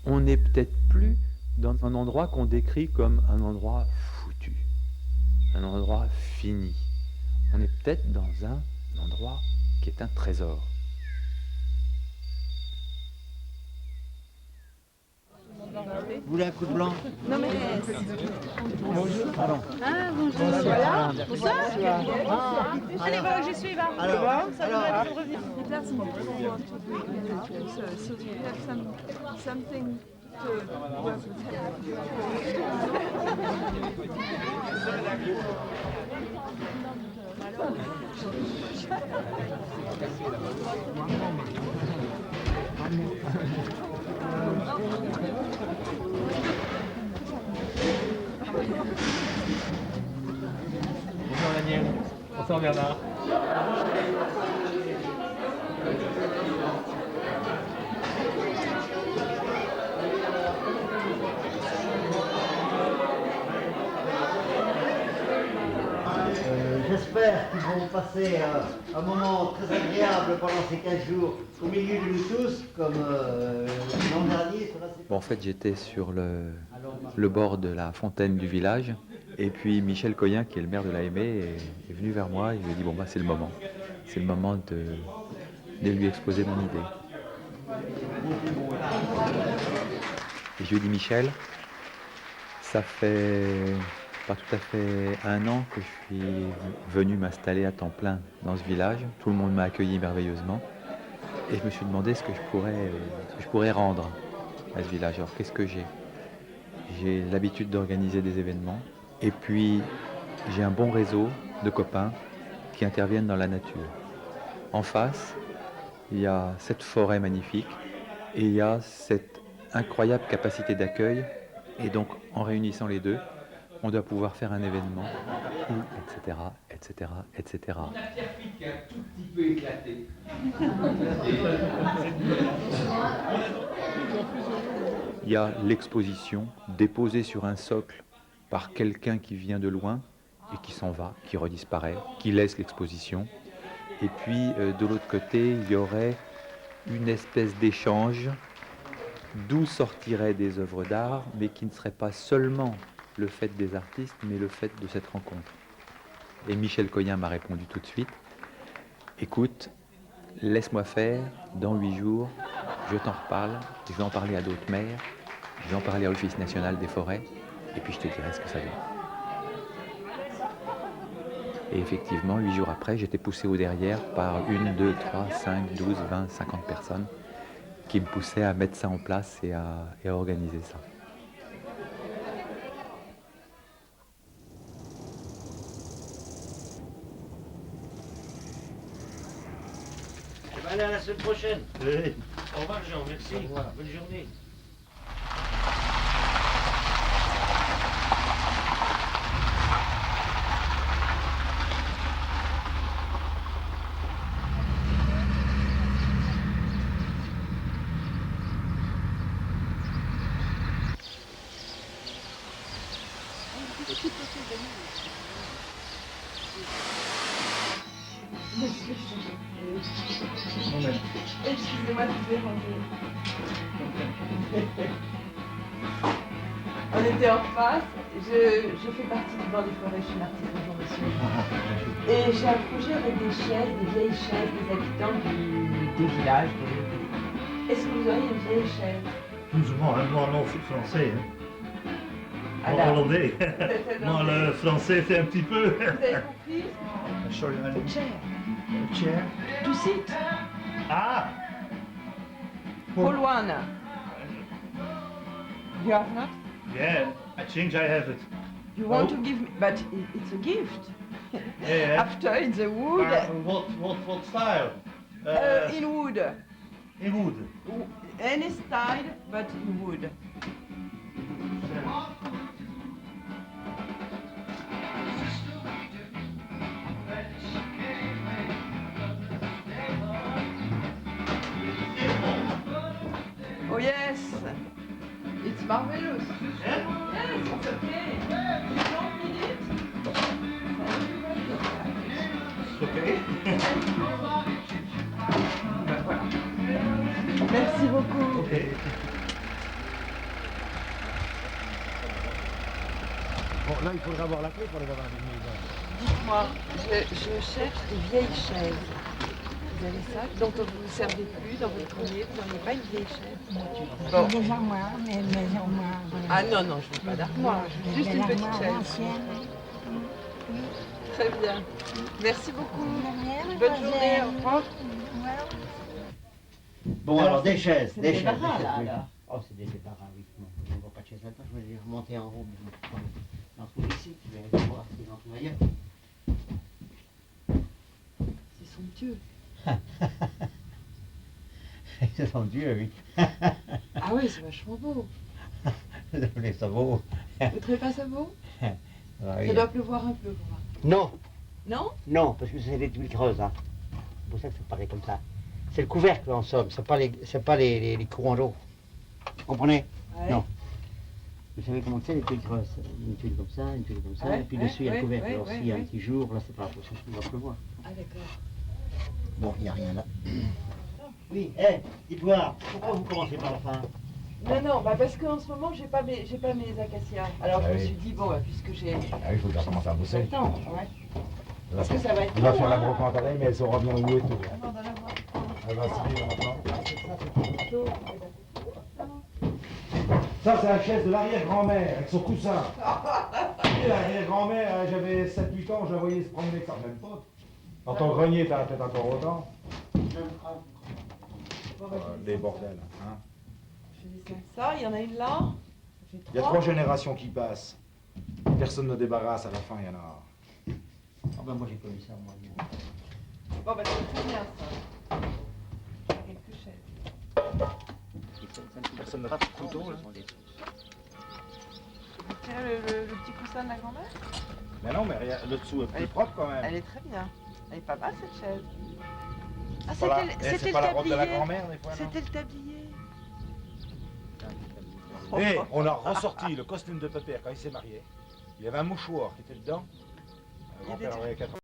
On n'est peut-être plus dans un endroit qu'on décrit comme un endroit foutu, un endroit fini. On est peut-être dans un endroit qui est un trésor. Vous voulez un coup de blanc? Non mais Bonjour. Pardon. ah bonjour. Voilà. Bonsoir. Allez, voilà, je suis là. Alors, Ça devrait alors, bien revenir. It doesn't want to be in the future, so do you have something to work with? Bonjour Daniel. Bonsoir Bernard. J'espère qu'ils vont passer un moment très agréable pendant ces 15 jours au milieu de nous tous, comme l'an dernier. Bon, en fait, j'étais sur le bord de la fontaine du village, et puis Michel Coyen, qui est le maire de l'AME, est venu vers moi et je lui ai dit, bon, bah, c'est le moment. C'est le moment de lui exposer mon idée. Et je lui ai dit, Michel, ça fait pas tout à fait 1 an que je suis venu m'installer à temps plein dans ce village. Tout le monde m'a accueilli merveilleusement. Et je me suis demandé ce que je pourrais rendre à ce village. Alors qu'est-ce que j'ai? J'ai l'habitude d'organiser des événements. Et puis j'ai un bon réseau de copains qui interviennent dans la nature. En face, il y a cette forêt magnifique et il y a cette incroyable capacité d'accueil. Et donc en réunissant les deux, on doit pouvoir faire un événement, etc., etc., etc. On a Pierre-Philippe qui est un tout petit peu éclaté. Il y a l'exposition déposée sur un socle par quelqu'un qui vient de loin et qui s'en va, qui redisparaît, qui laisse l'exposition. Et puis de l'autre côté, il y aurait une espèce d'échange d'où sortiraient des œuvres d'art, mais qui ne serait pas seulement le fait des artistes, mais le fait de cette rencontre. Et Michel Coyen m'a répondu tout de suite, écoute, laisse-moi faire, dans 8 jours, je t'en reparle, je vais en parler à d'autres maires, je vais en parler à l'Office national des forêts, et puis je te dirai ce que ça donne. Et effectivement, 8 jours après, j'étais poussé au derrière par 1, 2, 3, 5, 12, 20, 50 personnes qui me poussaient à mettre ça en place et à organiser ça. Allez, à la semaine prochaine. Oui. Au revoir Jean, merci. Bonne journée. Excusez-moi de vous déranger. On était en face. Je fais partie du banc des forêts. Je suis l'artiste. Bonjour monsieur. Et j'ai un projet avec des chaises, des vieilles chaises des habitants des villages. Est-ce que vous auriez une vieille chaise? Plus ou moins, moi non, c'est français. Hein. Moi, Alors, hollandais. peut-être Moi, le français, c'est un petit peu. Vous avez compris? Sorry, A chair. chair. To sit. Ah! Paul one. You have not? Yeah, I think I have it. You want Oh. to give me, but it's a gift. Yeah. After it's a wood. What style? In wood. In wood. Any style, but in wood. Oh yes, it's marvelous. Yeah? Yes, it's okay. You don't need it. Okay. Ben voilà. Merci beaucoup. Okay. Bon, là, il faudrait avoir la clé pour aller voir dans la maison. Dites-moi, je cherche des vieilles chaises. Vous avez ça dont vous ne vous servez plus dans votre grenier? Vous n'auriez pas une vieille chaise? Bon. Des armoires, mais des armoires. Ah non, non, je ne veux pas d'armoire, je veux juste une petite chaise. Ancienne. Très bien. Merci beaucoup. Bonne Bonne journée, au revoir. Bon, alors des chaises, c'est des des chaises. débarras, des là, chaises, oui. alors. Oh, c'est des débarras, oui. Non, on ne voit pas de chaise là-dedans, je vais les remonter en haut. J'en trouve ici, je vais aller voir si j'en trouve ailleurs. C'est somptueux. Ils sont Dieu, oui. Ah oui, c'est vachement beau. Les sabots. Vous trouvez pas ça beau? Ah, oui. Ça doit pleuvoir un peu, quoi. Non, Non? non, parce que c'est des tuiles creuses. Hein. C'est pour ça que ça paraît comme ça. C'est le couvercle en somme, c'est pas les courants d'eau. Vous comprenez? Ouais. Non. Vous savez comment c'est les tuiles creuses? Une tuile comme ça, une tuile comme ça, Ouais, et puis ouais, dessus il y a le ouais, couvercle. ouais, Alors ouais, s'il y a ouais. un petit jour, là c'est pas possible qu'il va pleuvoir. Ah d'accord. Bon, il n'y a rien là. Oui, hé, dites-moi, pourquoi vous commencez par la fin? Non, non, bah parce qu'en ce moment, j'ai pas mes acacias. Alors je Ah me oui. suis dit, bon, bah, puisque j'ai Ah oui, il faut déjà commencer à bosser. le temps, ouais. Parce que ça va être Il va long, faire la hein. brocante à l'œil, mais elle saura bien où et tout. Avant d'en avoir. Elle va se dire maintenant. Tôt. Ça, c'est la chaise de l'arrière-grand-mère, avec son coussin. Et l'arrière-grand-mère, j'avais 7-8 ans, je la voyais se promener avec ça, même pas. Dans ton grenier, t'as peut-être encore autant. Bon, bah, Les bordels. Hein. je descends ça, il y en a une là. Ça fait Il y a 3 générations qui passent. Personne ne débarrasse, à la fin, il y en a. Ah ben moi j'ai connu ça, moi. Bon, bah c'est très bien ça. J'ai quelques chaises. Personne n'a pas de couteau, là. Vous tirez le petit coussin de la grand-mère? Mais non, mais rien, le dessous est plus propre quand même. Elle est très bien. Elle est pas mal cette chaise. Ah, C'est pas la- c'était c'est le pas la robe de la tablier. grand-mère, des fois, non? C'était le tablier. Et on a ressorti le costume de Pépère quand il s'est marié. Il y avait un mouchoir qui était dedans. Il y a des Grand-père avait 80